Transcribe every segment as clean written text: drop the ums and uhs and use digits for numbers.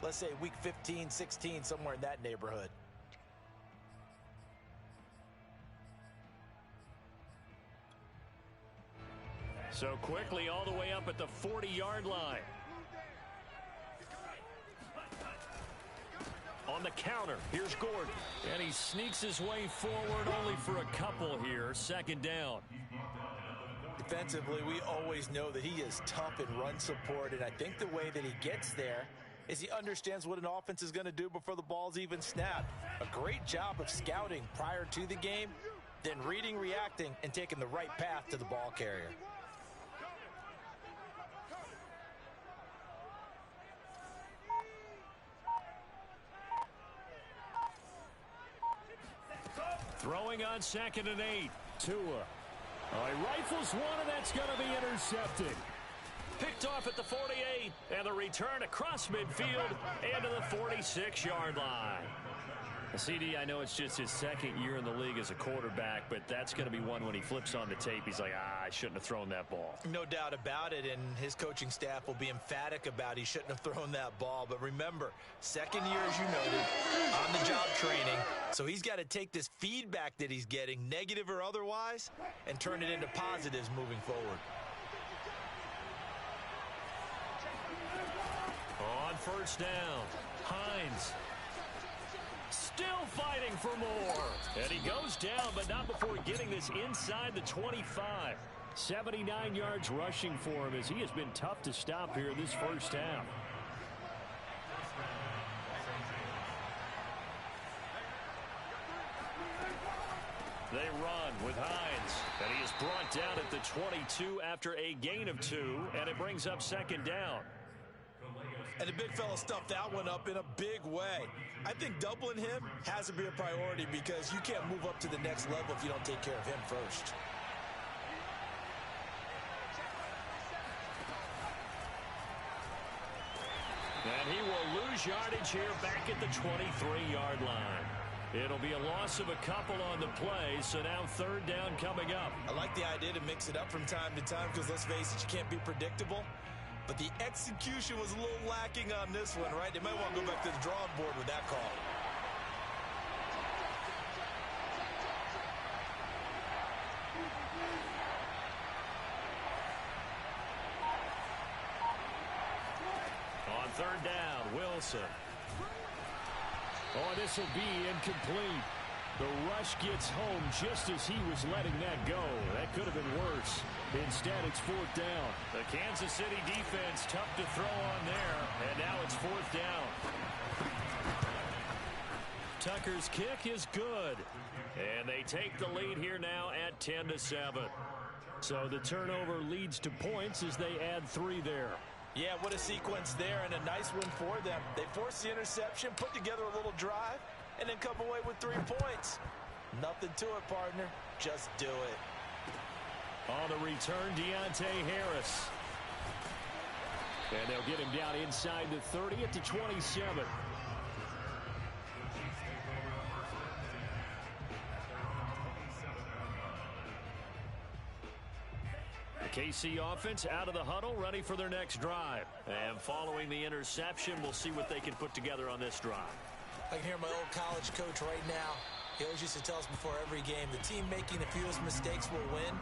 let's say week 15, 16, somewhere in that neighborhood. So quickly all the way up at the 40-yard line. On the counter, here's Gordon. And he sneaks his way forward only for a couple here. Second down. Defensively, we always know that he is tough in run support, and I think the way that he gets there is he understands what an offense is going to do before the ball's even snapped. A great job of scouting prior to the game, then reading, reacting, and taking the right path to the ball carrier. Throwing on 2nd and 8. Tua. He rifles one, and that's going to be intercepted. Picked off at the 48, and the return across midfield and to the 46-yard line. CD, I know it's just his second year in the league as a quarterback, but that's going to be one when he flips on the tape. He's like, I shouldn't have thrown that ball. No doubt about it, and his coaching staff will be emphatic about he shouldn't have thrown that ball. But remember, second year, as you noted, on-the-job training. So he's got to take this feedback that he's getting, negative or otherwise, and turn it into positives moving forward. On first down, Hines. Still fighting for more. And he goes down, but not before getting this inside the 25. 79 yards rushing for him as he has been tough to stop here this first half. They run with Hines, and he is brought down at the 22 after a gain of 2, and it brings up second down. And the big fella stuffed that one up in a big way. I think doubling him has to be a priority because you can't move up to the next level if you don't take care of him first. And he will lose yardage here back at the 23-yard line. It'll be a loss of a couple on the play, so now third down coming up. I like the idea to mix it up from time to time because, let's face it, you can't be predictable. But the execution was a little lacking on this one, right? They might want to go back to the drawing board with that call. On third down, Wilson. Oh, this will be incomplete. The rush gets home just as he was letting that go. That could have been worse. Instead, it's fourth down. The Kansas City defense tough to throw on there, and now it's fourth down. Tucker's kick is good, and they take the lead here now at 10-7. So the turnover leads to points as they add 3 there. Yeah, what a sequence there, and a nice win for them. They forced the interception, put together a little drive, and then come away with 3 points. Nothing to it, partner. Just do it. On the return, Deontay Harris. And they'll get him down inside the 30 at the 27. The KC offense out of the huddle, ready for their next drive. And following the interception, we'll see what they can put together on this drive. I can hear my old college coach right now. He always used to tell us before every game, the team making the fewest mistakes will win.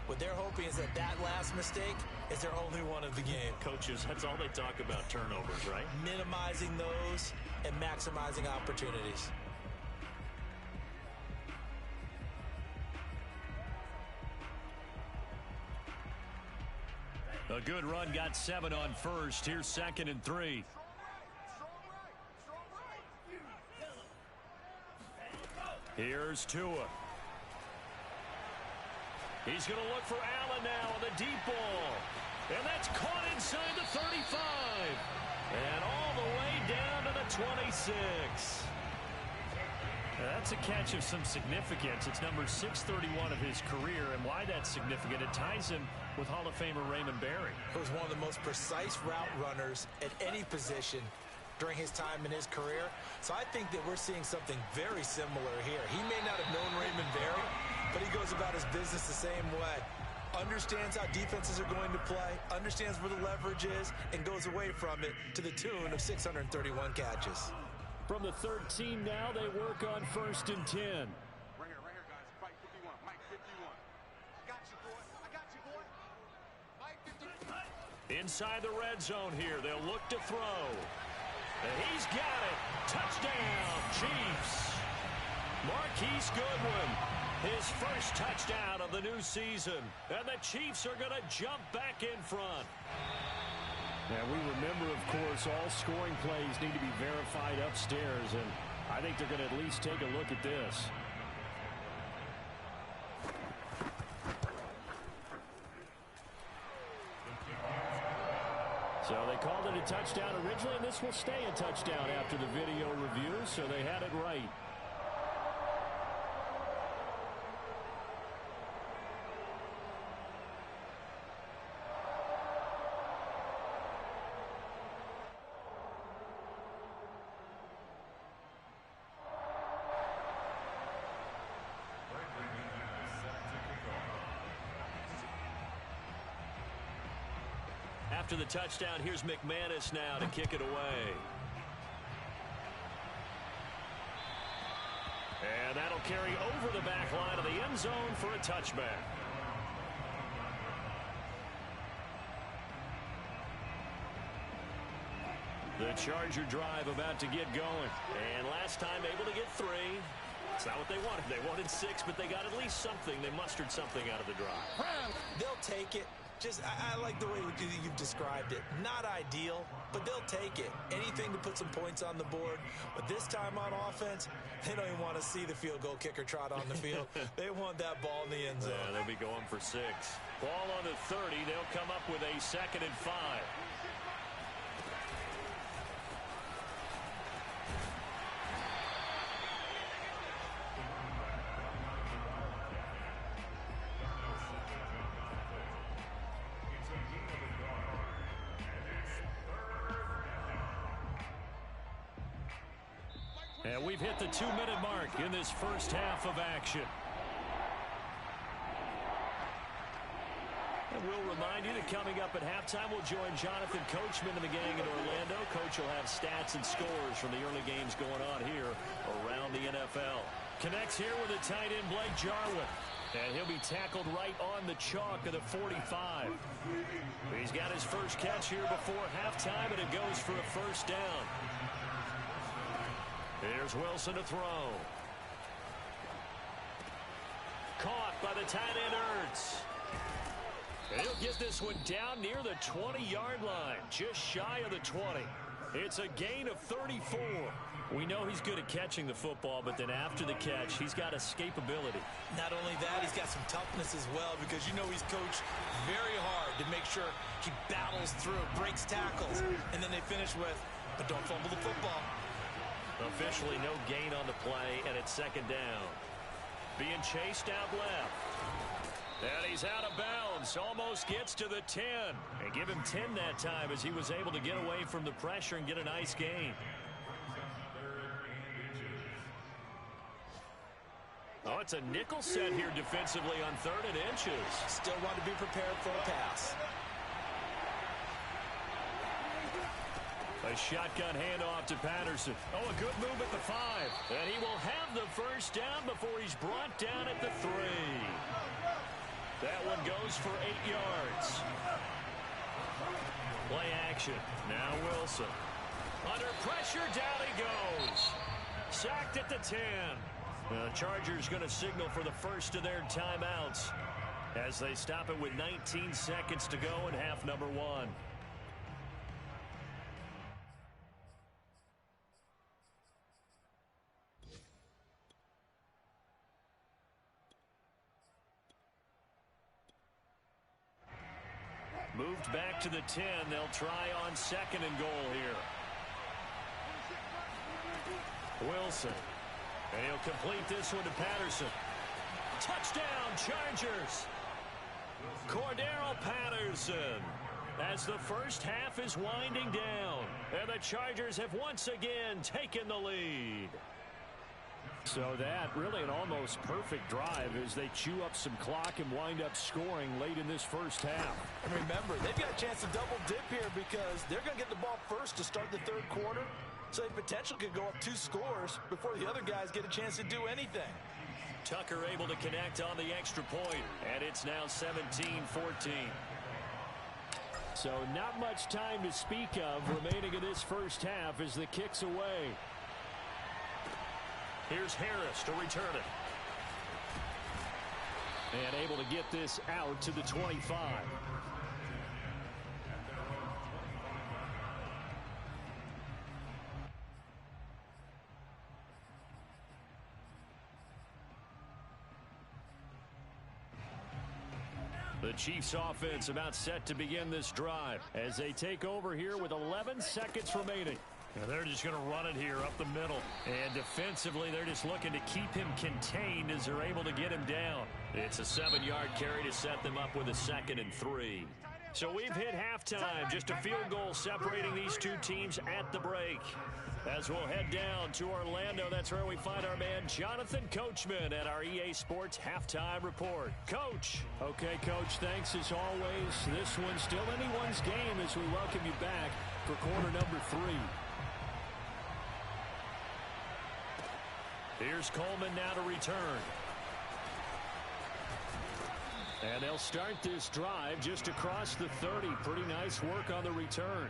What they're hoping is that that last mistake is their only one of the game. Coaches, that's all they talk about, turnovers, right? Minimizing those and maximizing opportunities. A good run, got 7 on first. Here's 2nd and 3. Here's Tua. He's going to look for Allen now on the deep ball. And that's caught inside the 35. And all the way down to the 26. That's a catch of some significance. It's number 631 of his career, and why that's significant, it ties him with Hall of Famer Raymond Berry. He was one of the most precise route runners at any position during his time in his career. So I think that we're seeing something very similar here. He may not have known Raymond Berry, but he goes about his business the same way. understands how defenses are going to play, understands where the leverage is, and goes away from it to the tune of 631 catches. From the 13 now, they work on 1st and 10. Right here, guys. Mike 51. Mike 51. I got you, boy. I got you, boy. Mike 51. Inside the red zone here, they'll look to throw. And he's got it. Touchdown, Chiefs. Marquise Goodwin, his first touchdown of the new season. And the Chiefs are going to jump back in front. And we remember, of course, all scoring plays need to be verified upstairs, and I think they're going to at least take a look at this. So they called it a touchdown originally, and this will stay a touchdown after the video review, so they had it right. After the touchdown, here's McManus now to kick it away. And that'll carry over the back line of the end zone for a touchback. The Charger drive about to get going. And last time able to get 3. It's not what they wanted. They wanted 6, but they got at least something. They mustered something out of the drive. They'll take it. I like the way you've described it. Not ideal, but they'll take it. Anything to put some points on the board. But this time on offense, they don't even want to see the field goal kicker trot on the field. They want that ball in the end zone. Yeah, they'll be going for 6. Ball on the 30. They'll come up with a 2nd and 5. And we've hit the 2-minute mark in this first half of action. And we'll remind you that coming up at halftime, we'll join Jonathan Coachman and the gang in Orlando. Coach will have stats and scores from the early games going on here around the NFL. Connects here with a tight end, Blake Jarwin. And he'll be tackled right on the chalk of the 45. He's got his first catch here before halftime, and it goes for a first down. Here's Wilson to throw. Caught by the tight end, Ertz. And he'll get this one down near the 20-yard line, just shy of the 20. It's a gain of 34. We know he's good at catching the football, but then after the catch, he's got escapability. Not only that, he's got some toughness as well, because you know he's coached very hard to make sure he battles through, breaks tackles, and then they finish with, but don't fumble the football. Officially no gain on the play, and it's 2nd down. Being chased out left. And he's out of bounds. Almost gets to the 10. And give him 10 that time as he was able to get away from the pressure and get a nice gain. Oh, it's a nickel set here defensively on 3rd and inches. Still want to be prepared for a pass. A shotgun handoff to Patterson. Oh, a good move at the 5. And he will have the first down before he's brought down at the 3. That one goes for 8 yards. Play action. Now Wilson. Under pressure, down he goes. Sacked at the 10. The Chargers going to signal for the first of their timeouts as they stop it with 19 seconds to go in half number 1. Moved back to the 10. They'll try on 2nd and goal here. Wilson. And he'll complete this one to Patterson. Touchdown, Chargers. Cordero Patterson. As the first half is winding down. And the Chargers have once again taken the lead. So that really an almost perfect drive as they chew up some clock and wind up scoring late in this first half. And remember, they've got a chance to double dip here because they're going to get the ball first to start the third quarter. So they potentially could go up 2 scores before the other guys get a chance to do anything. Tucker able to connect on the extra point, and it's now 17-14. So not much time to speak of remaining in this first half as the kick's away. Here's Harris to return it. And able to get this out to the 25. The Chiefs offense about set to begin this drive as they take over here with 11 seconds remaining. And they're just going to run it here up the middle. And defensively, they're just looking to keep him contained as they're able to get him down. It's a 7-yard carry to set them up with a 2nd and 3. So we've hit halftime. Just a field goal separating these two teams at the break. As we'll head down to Orlando, that's where we find our man Jonathan Coachman at our EA Sports Halftime Report. Coach. Okay, Coach, thanks as always. This one's still anyone's game as we welcome you back for quarter number 3. Here's Coleman now to return. And they'll start this drive just across the 30. Pretty nice work on the return.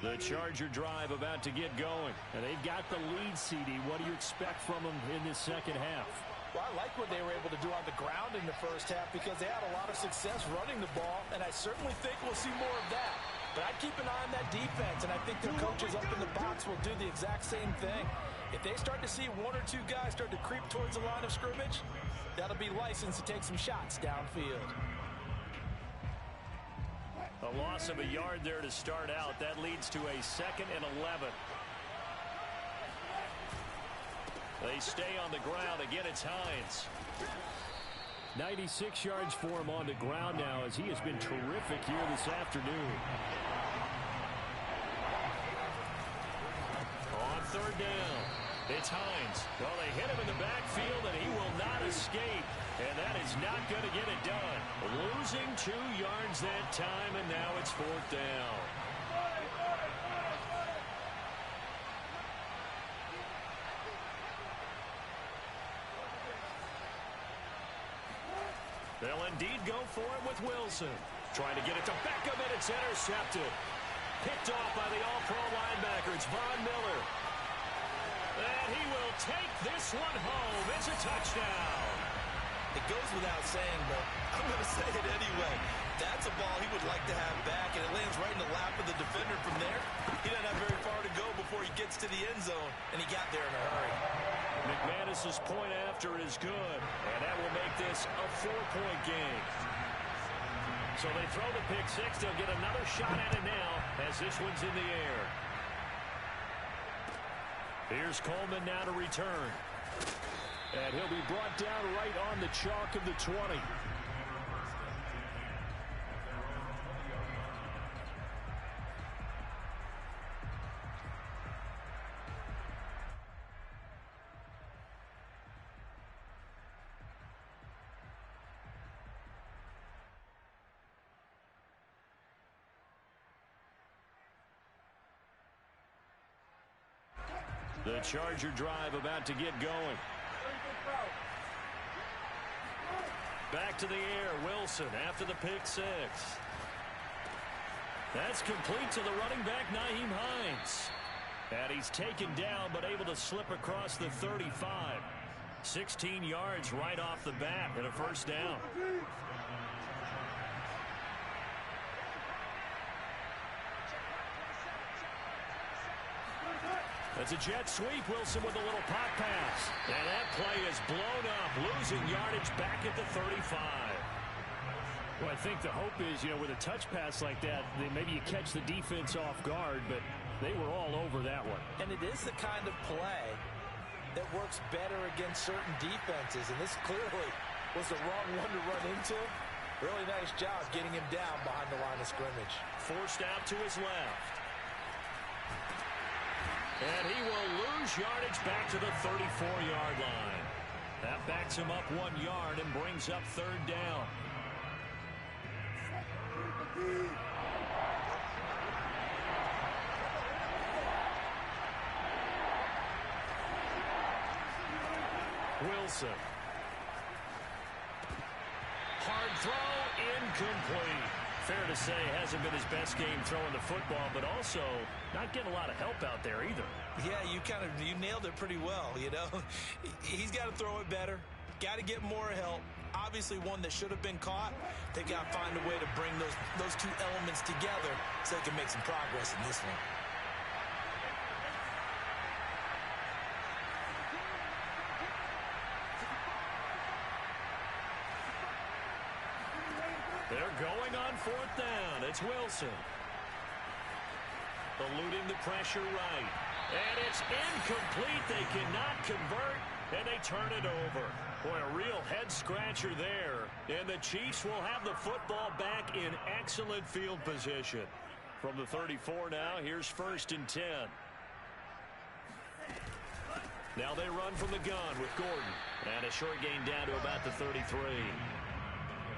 The Charger drive about to get going. And they've got the lead, CD. What do you expect from them in this second half? Well, I like what they were able to do on the ground in the first half because they had a lot of success running the ball, and I certainly think we'll see more of that. But I'd keep an eye on that defense, and I think their coaches up in the box will do the exact same thing. If they start to see 1 or 2 guys start to creep towards the line of scrimmage, that'll be licensed to take some shots downfield. A loss of a yard there to start out. That leads to a 2nd and 11. They stay on the ground. Again, it's Hines. 96 yards for him on the ground now as he has been terrific here this afternoon. On 3rd down, it's Hines. Well, they hit him in the backfield, and he will not escape. And that is not going to get it done. Losing 2 yards that time, and now it's 4th down. They'll indeed go for it with Wilson. Trying to get it to Beckham, and it's intercepted. Picked off by the All-Pro linebacker. It's Von Miller. And he will take this one home. It's a touchdown. It goes without saying, but I'm going to say it anyway. That's a ball he would like to have back, and it lands right in the lap of the defender from there. He doesn't have very far to go before he gets to the end zone, and he got there in a hurry. McManus's point after is good, and that will make this a 4-point game. So they throw the pick 6. They'll get another shot at it now as this one's in the air. Here's Coleman now to return. And he'll be brought down right on the chalk of the 20. The Charger drive about to get going. Back to the air, Wilson after the pick 6. That's complete to the running back, Nyheim Hines. And he's taken down but able to slip across the 35. 16 yards right off the bat and a 1st down. That's a jet sweep. Wilson with a little pop pass. And that play is blown up, losing yardage back at the 35. Well, I think the hope is, with a touch pass like that, maybe you catch the defense off guard, but they were all over that one. And it is the kind of play that works better against certain defenses, and this clearly was the wrong one to run into. Really nice job getting him down behind the line of scrimmage. Forced out to his left. And he will lose yardage back to the 34-yard line. That backs him up 1 yard and brings up third down. Wilson. Hard throw, incomplete. Fair to say, hasn't been his best game throwing the football, but also not getting a lot of help out there either. Yeah, you nailed it pretty well, you know. He's got to throw it better. Got to get more help. Obviously one that should have been caught. They got to find a way to bring those two elements together so they can make some progress in this one. They're going on fourth down. It's Wilson. Eluding the pressure right. And it's incomplete. They cannot convert, and they turn it over. Boy, a real head-scratcher there. And the Chiefs will have the football back in excellent field position. From the 34 now, here's 1st and 10. Now they run from the gun with Gordon. And a short gain down to about the 33.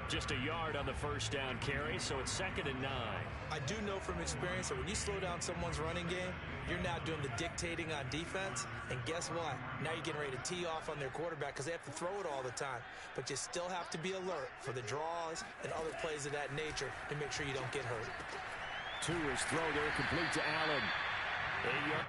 Just a yard on the first down carry, so it's 2nd and 9. I do know from experience that when you slow down someone's running game, you're now doing the dictating on defense. And guess what? Now you're getting ready to tee off on their quarterback because they have to throw it all the time. But you still have to be alert for the draws and other plays of that nature to make sure you don't get hurt. His throw there complete to Allen. 8 yards.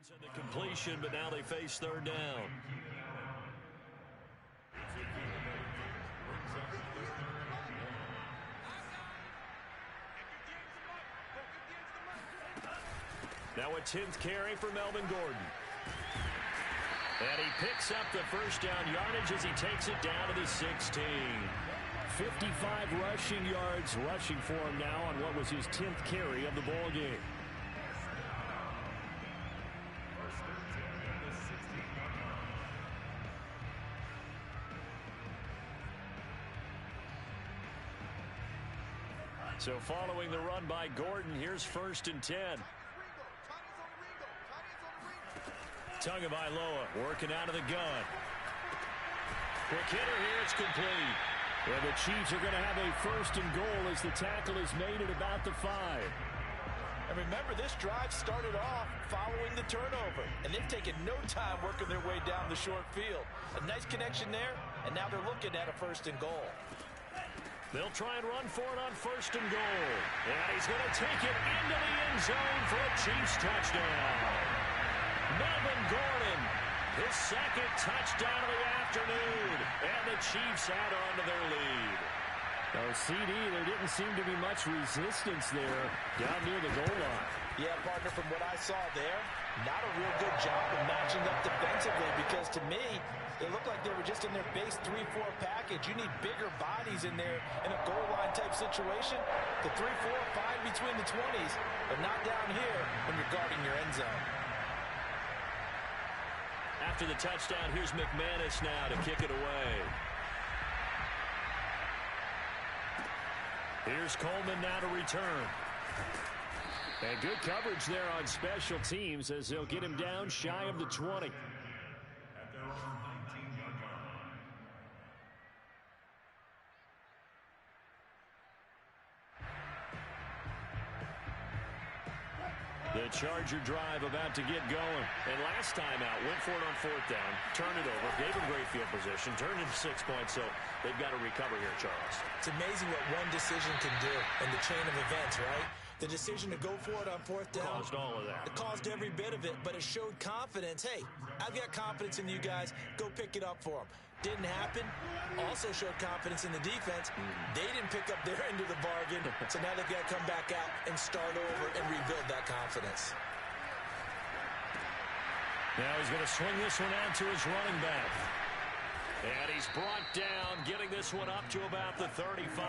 And the completion, but now they face third down. Now a 10th carry for Melvin Gordon. And he picks up the first down yardage as he takes it down to the 16. 55 rushing yards rushing for him now on what was his 10th carry of the ball game. So following the run by Gordon, here's 1st and 10. Tagovailoa working out of the gun. Quick hitter here, it's complete. And the Chiefs are going to have a 1st and goal as the tackle is made at about the 5. And remember, this drive started off following the turnover. And they've taken no time working their way down the short field. A nice connection there, and now they're looking at a 1st and goal. They'll try and run for it on 1st and goal. And he's going to take it into the end zone for a Chiefs touchdown. Melvin Gordon, his 2nd touchdown of the afternoon. And the Chiefs add on to their lead. Oh, CD, there didn't seem to be much resistance there down near the goal line. Yeah, partner, from what I saw there, not a real good job of matching up defensively because to me, it looked like they were just in their base 3-4 package. You need bigger bodies in there in a goal line type situation. The 3-4, fine between the 20s, but not down here when you're guarding your end zone. After the touchdown, here's McManus now to kick it away. Here's Coleman now to return. And good coverage there on special teams as they'll get him down shy of the 20. The The Charger drive about to get going. And last time out, went for it on 4th down, turned it over, gave them great field position, turned into 6 points, so they've got to recover here, Charles. It's amazing what one decision can do in the chain of events, right? The decision to go for it on 4th down. Caused all of that. It caused every bit of it, but it showed confidence. Hey, I've got confidence in you guys. Go pick it up for them. Didn't happen. Also showed confidence in the defense. They didn't pick up their end of the bargain, so now they've got to come back out and start over and rebuild that confidence. Now he's going to swing this one out to his running back. And he's brought down, getting this one up to about the 35.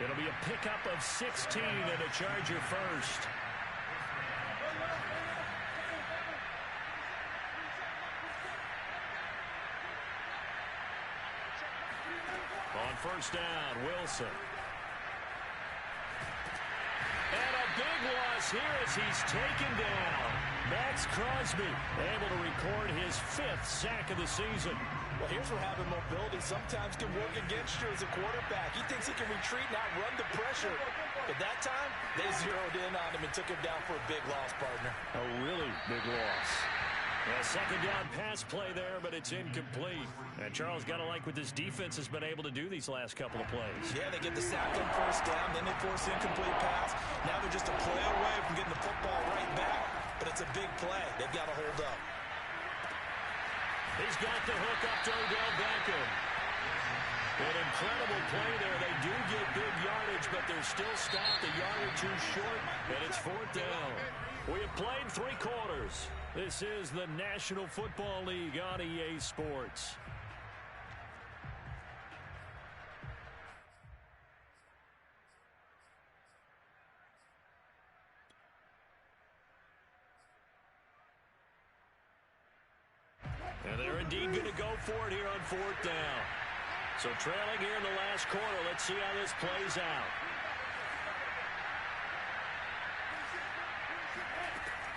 It'll be a pickup of 16 and a Charger first. On 1st down, Wilson. And a big loss here as he's taken down. Max Crosby able to record his 5th sack of the season. Well, here's where having mobility sometimes can work against you as a quarterback. He thinks he can retreat and outrun the pressure. But that time, they zeroed in on him and took him down for a big loss, partner. A really big loss. A 2nd down pass play there, but it's incomplete. And Charles, got to like what this defense has been able to do these last couple of plays. Yeah, they get the sack on 1st down, then they force the incomplete pass. Now they're just a play away from getting the football right back. But it's a big play. They've got to hold up. He's got the hook up to Odell Beckham. An incredible play there. They do get big yardage, but they're still stopped a yard or 2 short, and it's 4th down. We have played 3 quarters. This is the National Football League on EA Sports. And they're indeed going to go for it here on 4th down. So trailing here in the last quarter. Let's see how this plays out.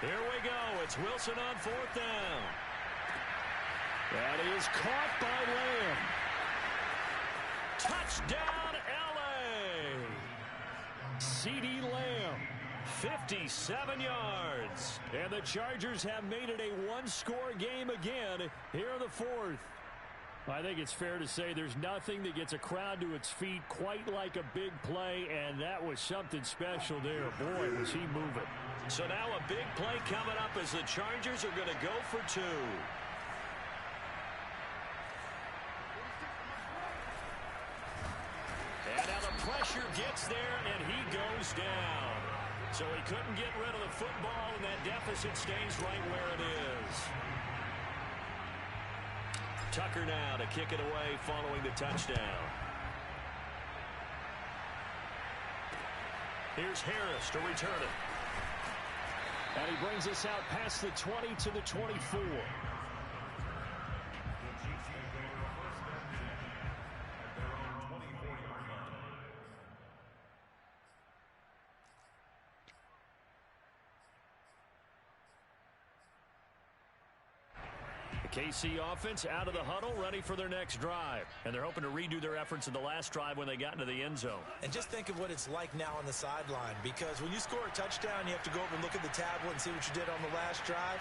Here we go. It's Wilson on 4th down. That is caught by Lamb. Touchdown, L.A. CeeDee Lamb, 57 yards. And the Chargers have made it a 1-score game again here in the 4th. I think it's fair to say there's nothing that gets a crowd to its feet quite like a big play, and that was something special there. Boy, was he moving. So now a big play coming up as the Chargers are going to go for 2. And now the pressure gets there, and he goes down. So he couldn't get rid of the football, and that deficit stays right where it is. Tucker now to kick it away following the touchdown. Here's Harris to return it. And he brings us out past the 20 to the 24. KC offense out of the huddle, ready for their next drive. And they're hoping to redo their efforts in the last drive when they got into the end zone. And just think of what it's like now on the sideline, because when you score a touchdown, you have to go over and look at the tablet and see what you did on the last drive.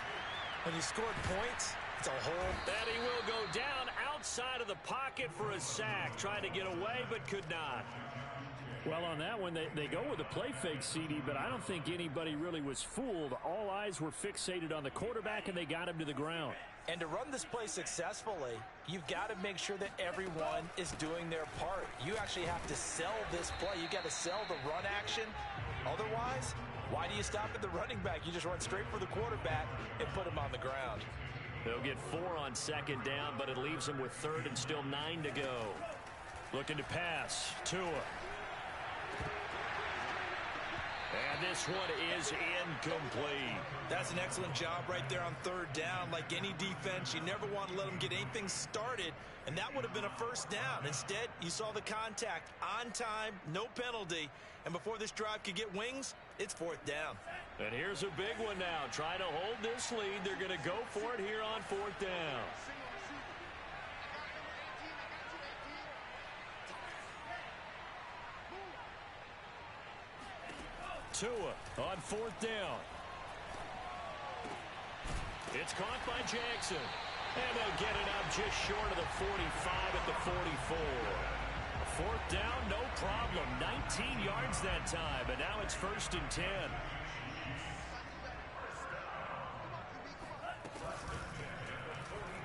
When you scored points, it's a whole... And he will go down outside of the pocket for a sack. Tried to get away, but could not. Well, on that one, they go with a play fake, CD, but I don't think anybody really was fooled. All eyes were fixated on the quarterback, and they got him to the ground. And to run this play successfully, you've got to make sure that everyone is doing their part. You actually have to sell this play. You've got to sell the run action. Otherwise, why do you stop at the running back? You just run straight for the quarterback and put him on the ground. They'll get 4 on 2nd down, but it leaves them with 3rd and still 9 to go. Looking to pass. Tua. And this one is incomplete. That's an excellent job right there on 3rd down. Like any defense, you never want to let them get anything started, and that would have been a 1st down. Instead, you saw the contact on time, no penalty, and before this drive could get wings, it's 4th down. And here's a big one now. Trying to hold this lead. They're going to go for it here on 4th down. Tua on 4th down. It's caught by Jackson. And they'll get it up just short of the 45 at the 44. A fourth down, no problem. 19 yards that time, and now it's 1st and 10.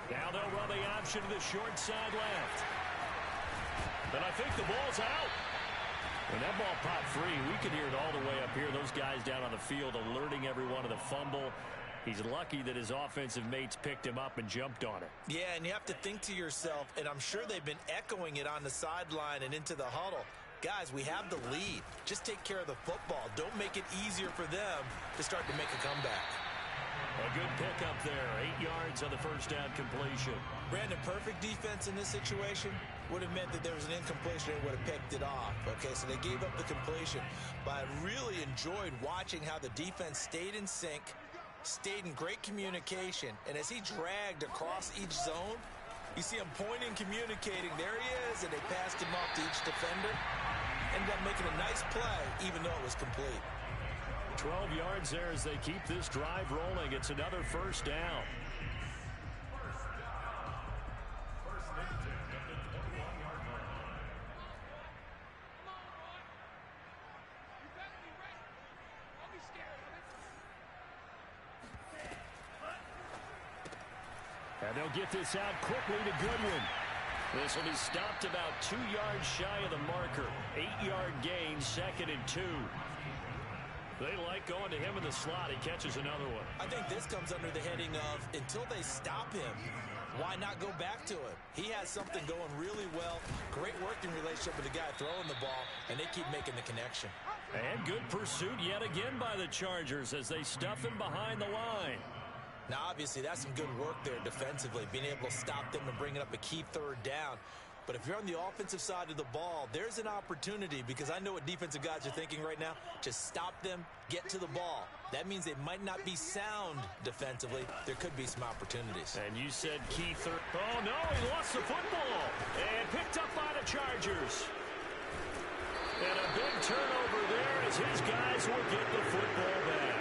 Now they'll run the option to the short side left. And I think the ball's out. When that ball popped free, we could hear it all the way up here. Those guys down on the field alerting everyone of the fumble. He's lucky that his offensive mates picked him up and jumped on it. Yeah, and you have to think to yourself, and I'm sure they've been echoing it on the sideline and into the huddle. Guys, we have the lead. Just take care of the football. Don't make it easier for them to start to make a comeback. A good pickup there. 8 yards on the first down completion. Brandon, perfect defense in this situation would have meant that there was an incompletion. They would have picked it off. Okay, so they gave up the completion. But I really enjoyed watching how the defense stayed in sync, stayed in great communication, and as he dragged across each zone, you see him pointing, communicating. There he is, and they passed him off to each defender. Ended up making a nice play, even though it was complete. 12 yards there as they keep this drive rolling. It's another first down. And they'll get this out quickly to Goodwin. This will be stopped about 2 yards shy of the marker. 8-yard gain, 2nd and 2. They like going to him in the slot. He catches another one. I think this comes under the heading of, until they stop him, why not go back to him? He has something going really well. Great working relationship with the guy throwing the ball, and they keep making the connection. And good pursuit yet again by the Chargers as they stuff him behind the line. Now, obviously, that's some good work there defensively, being able to stop them and bring it up a key third down. But if you're on the offensive side of the ball, there's an opportunity, because I know what defensive guys are thinking right now. Just stop them, get to the ball. That means they might not be sound defensively. There could be some opportunities. And you said key third. Oh, no, he lost the football. And picked up by the Chargers. And a big turnover there as his guys will get the football back.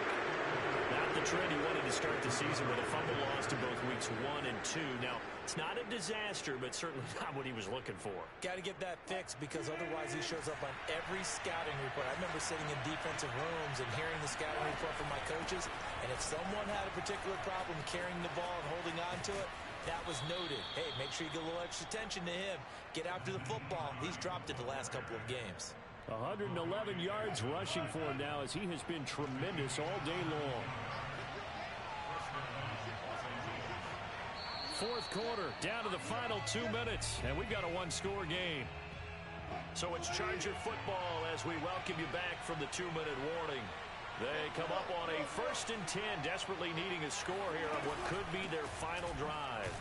Not the trend he wanted to start the season with a fumble loss in both weeks 1 and 2. Now, it's not a disaster, but certainly not what he was looking for. Got to get that fixed, because otherwise he shows up on every scouting report. I remember sitting in defensive rooms and hearing the scouting report from my coaches, and if someone had a particular problem carrying the ball and holding on to it, that was noted. Hey, make sure you get a little extra attention to him. Get after the football. He's dropped it the last couple of games. 111 yards rushing for him now, as he has been tremendous all day long. Fourth quarter, down to the final 2 minutes, and we've got a one-score game. So it's Charger football as we welcome you back from the 2-minute warning. They come up on a 1st and 10, desperately needing a score here on what could be their final drive.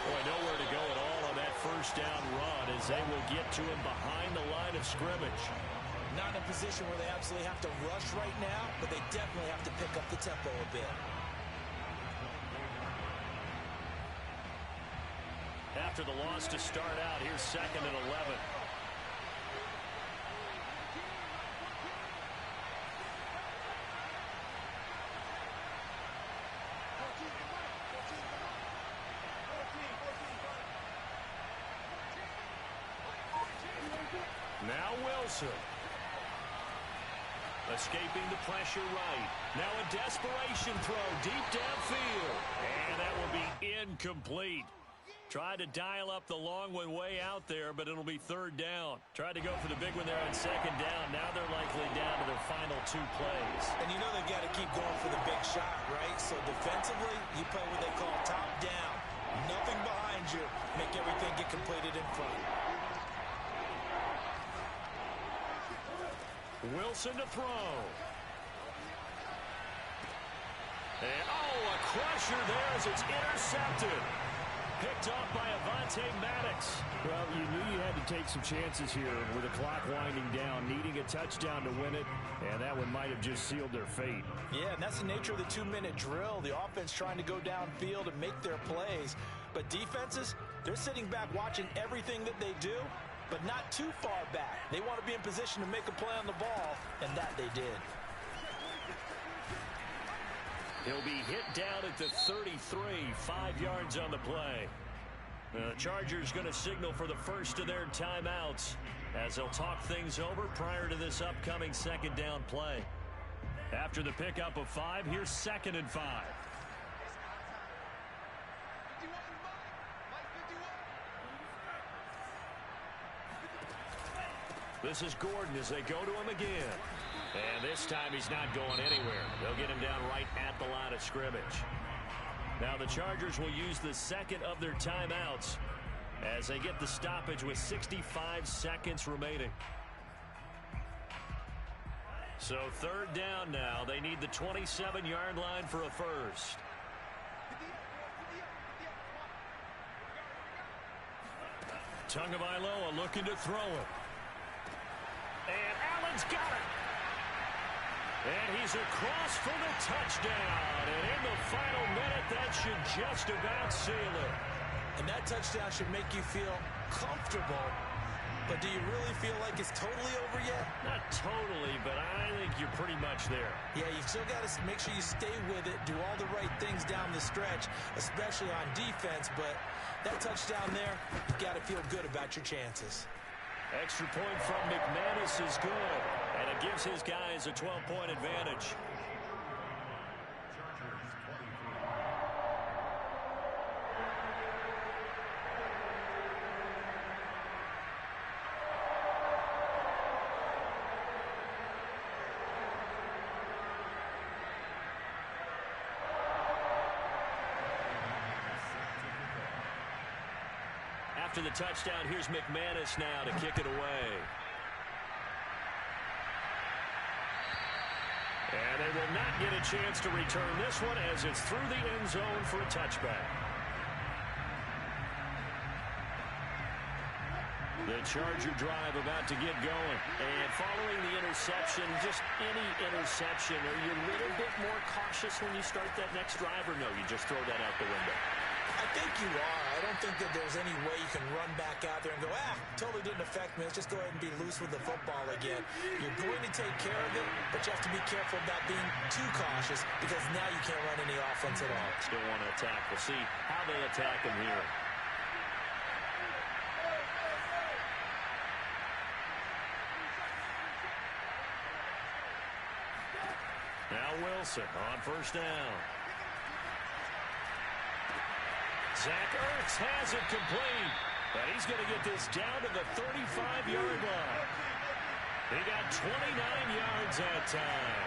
Boy, nowhere to go at all on that first down run, as they will get to him behind the line of scrimmage. Not in a position where they absolutely have to rush right now, but they definitely have to pick up the tempo a bit. After the loss to start out, here's 2nd and 11. Now Wilson. Escaping the pressure right. Now a desperation throw deep downfield. And that will be incomplete. Tried to dial up the long one way out there, but it'll be 3rd down. Tried to go for the big one there on 2nd down. Now they're likely down to their final 2 plays. And you know they've got to keep going for the big shot, right? So defensively, you play what they call top down. Nothing behind you. Make everything get completed in front. Wilson to throw. And, a crusher there as it's intercepted. Picked off by Avonte Maddox. Well, you knew you had to take some chances here with the clock winding down, needing a touchdown to win it, and that one might have just sealed their fate. Yeah, and that's the nature of the 2-minute drill. The offense trying to go downfield and make their plays. But defenses, they're sitting back watching everything that they do, but not too far back. They want to be in position to make a play on the ball, and that they did. He'll be hit down at the 33, 5 yards on the play. The Chargers going to signal for the first of their timeouts as they'll talk things over prior to this upcoming second down play. After the pickup of 5, here's 2nd and 5. This is Gordon as they go to him again. And this time he's not going anywhere. They'll get him down right at the line of scrimmage. Now the Chargers will use the second of their timeouts as they get the stoppage with 65 seconds remaining. So 3rd down now. They need the 27-yard line for a first. Tagovailoa looking to throw it. And Allen's got it. And he's across for the touchdown. And in the final minute, that should just about seal it. And that touchdown should make you feel comfortable. But do you really feel like it's totally over yet? Not totally, but I think you're pretty much there. Yeah, you still got to make sure you stay with it, do all the right things down the stretch, especially on defense. But that touchdown there, you've got to feel good about your chances. Extra point from McManus is good, and it gives his guys a 12-point advantage. After the touchdown, here's McManus now to kick it away. And they will not get a chance to return this one as it's through the end zone for a touchback. The Charger drive about to get going. And following the interception, just any interception, are you a little bit more cautious when you start that next drive, or no, you just throw that out the window? I think you are. I don't think that there's any way you can run back out there and go, totally didn't affect me. Let's just go ahead and be loose with the football again. You're going to take care of it, but you have to be careful about being too cautious because now you can't run any offense at all. Still want to attack. We'll see how they attack him here. Now Wilson on first down. Zach Ertz has it complete, but he's going to get this down to the 35-yard line. He got 29 yards that time.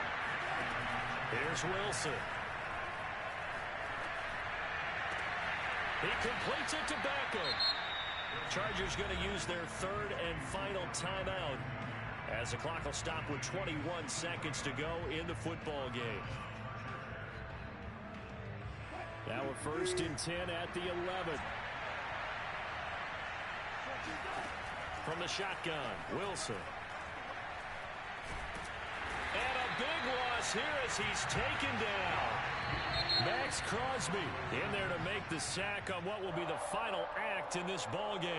Here's Wilson. He completes it to Beckham. Chargers going to use their 3rd and final timeout as the clock will stop with 21 seconds to go in the football game. Now a 1st and 10 at the 11. From the shotgun, Wilson. And a big loss here as he's taken down. Max Crosby in there to make the sack on what will be the final act in this ball game.